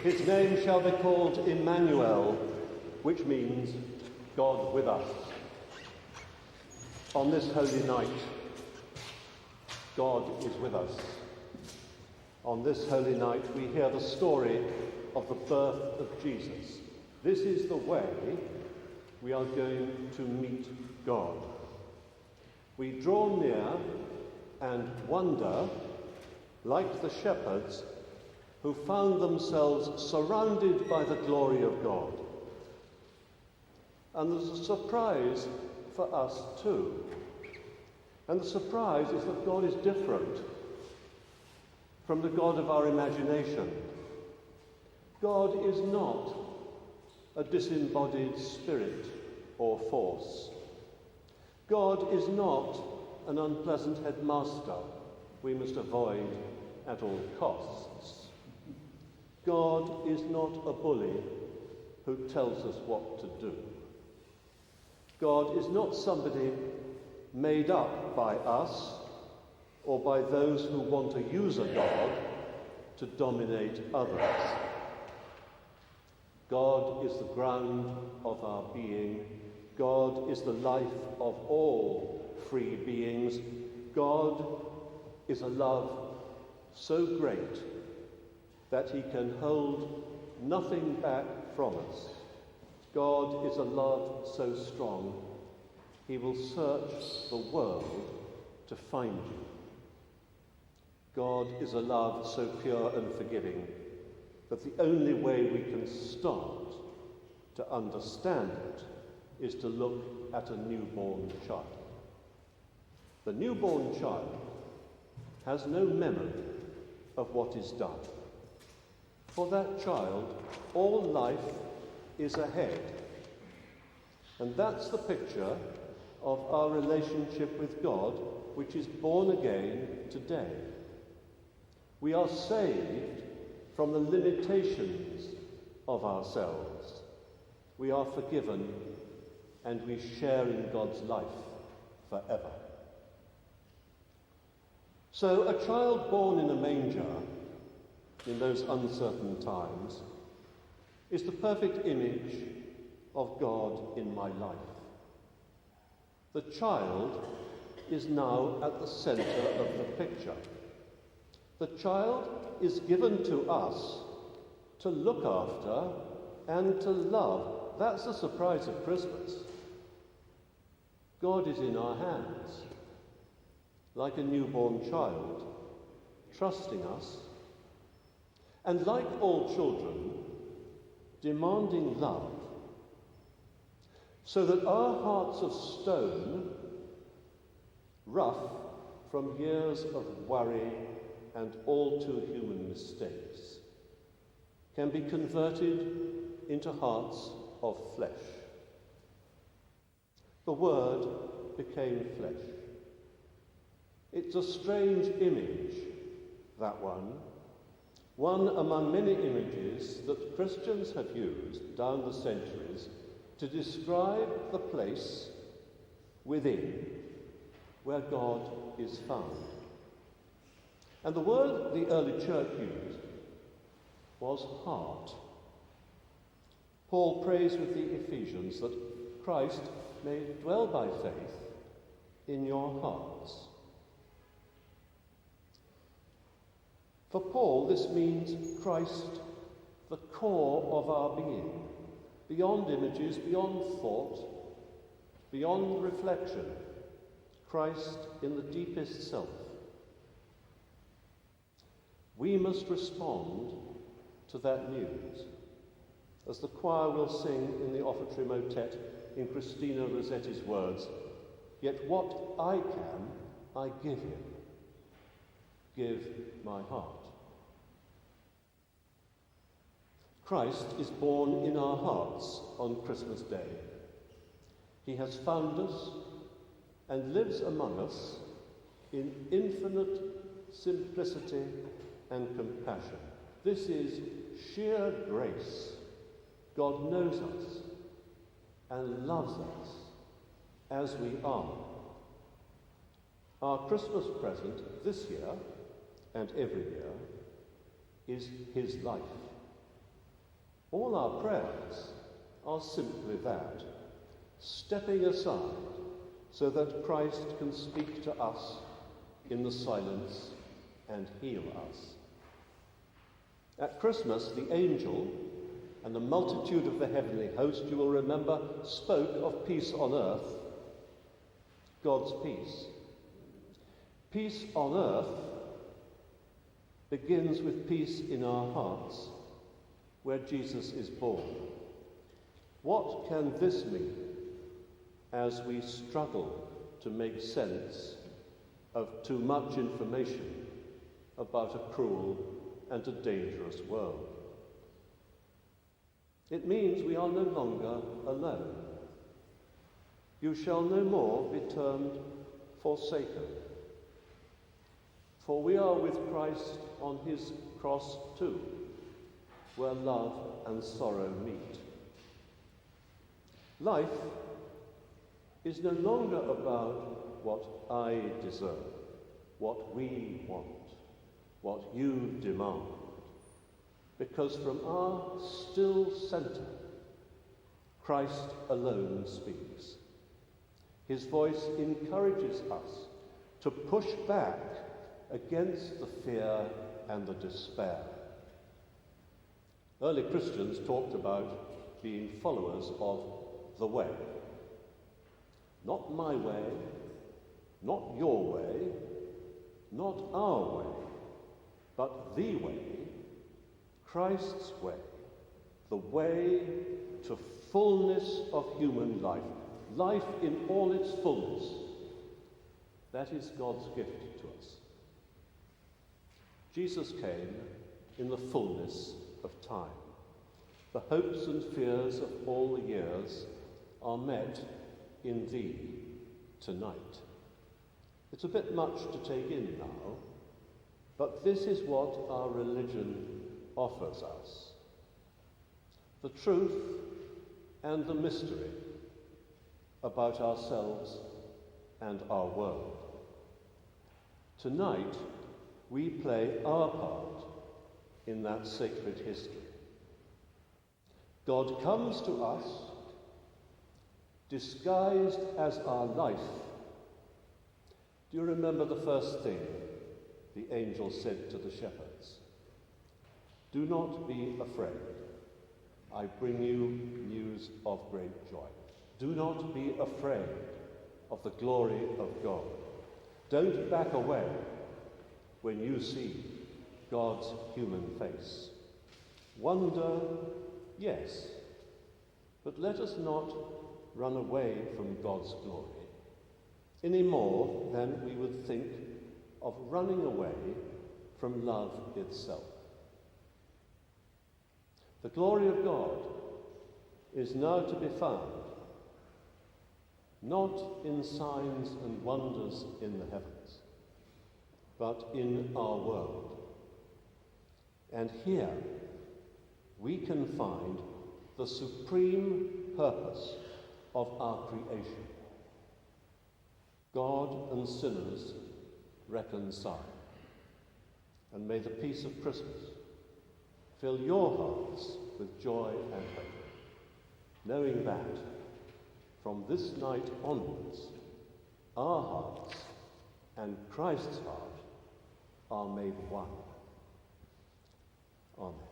His name shall be called Emmanuel, which means God with us. On this holy night, God is with us. On this holy night, we hear the story of the birth of Jesus. This is the way we are going to meet God. We draw near and wonder, like the shepherds who found themselves surrounded by the glory of God. And there's a surprise for us too. And the surprise is that God is different from the God of our imagination. God is not a disembodied spirit or force. God is not an unpleasant headmaster we must avoid at all costs. God is not a bully who tells us what to do. God is not somebody made up by us or by those who want to use a God to dominate others. God is the ground of our being. God is the life of all free beings. God is a love so great that he can hold nothing back from us. God is a love so strong, he will search the world to find you. God is a love so pure and forgiving that the only way we can start to understand it is to look at a newborn child. The newborn child has no memory of what is done. For that child, all life is ahead. And that's the picture of our relationship with God, which is born again today. We are saved from the limitations of ourselves. We are forgiven and we share in God's life forever. So a child born in a manger in those uncertain times is the perfect image of God in my life. The child is now at the centre of the picture. The child is given to us to look after and to love. That's the surprise of Christmas. God is in our hands, like a newborn child, trusting us, and like all children, demanding love, so that our hearts of stone, rough from years of worry and all too human mistakes, can be converted into hearts of flesh. The Word became flesh. It's a strange image, that one among many images that Christians have used down the centuries to describe the place within where God is found. And the word the early church used was heart. Paul prays with the Ephesians that Christ may dwell by faith in your hearts. For Paul, this means Christ, the core of our being, beyond images, beyond thought, beyond reflection, Christ in the deepest self. We must respond to that news, as the choir will sing in the offertory motet in Christina Rossetti's words, "Yet what I can, I give him. Give my heart." Christ is born in our hearts on Christmas Day. He has found us and lives among us in infinite simplicity and compassion. This is sheer grace. God knows us and loves us as we are. Our Christmas present this year and every year is his life. All our prayers are simply that, stepping aside so that Christ can speak to us in the silence and heal us. At Christmas, the angel and the multitude of the heavenly host, you will remember, spoke of peace on earth, God's peace. Peace on earth begins with peace in our hearts, where Jesus is born. What can this mean as we struggle to make sense of too much information about a cruel and a dangerous world? It means we are no longer alone. You shall no more be termed forsaken, for we are with Christ on his cross too, where love and sorrow meet. Life is no longer about what I deserve, what we want, what you demand, because from our still centre, Christ alone speaks. His voice encourages us to push back against the fear and the despair. Early Christians talked about being followers of the way. Not my way, not your way, not our way, but the way, Christ's way, the way to fullness of human life, life in all its fullness. That is God's gift to us. Jesus came in the fullness of time. The hopes and fears of all the years are met in thee tonight. It's a bit much to take in now, but this is what our religion offers us. The truth and the mystery about ourselves and our world. Tonight, we play our part in that sacred history. God comes to us disguised as our life. Do you remember the first thing the angel said to the shepherds? Do not be afraid. I bring you news of great joy. Do not be afraid of the glory of God. Don't back away when you see God's human face. Wonder, yes, but let us not run away from God's glory any more than we would think of running away from love itself. The glory of God is now to be found not in signs and wonders in the heavens, but in our world. And here we can find the supreme purpose of our creation. God and sinners reconcile. And may the peace of Christmas fill your hearts with joy and hope, knowing that from this night onwards, our hearts and Christ's heart are made one. Amen.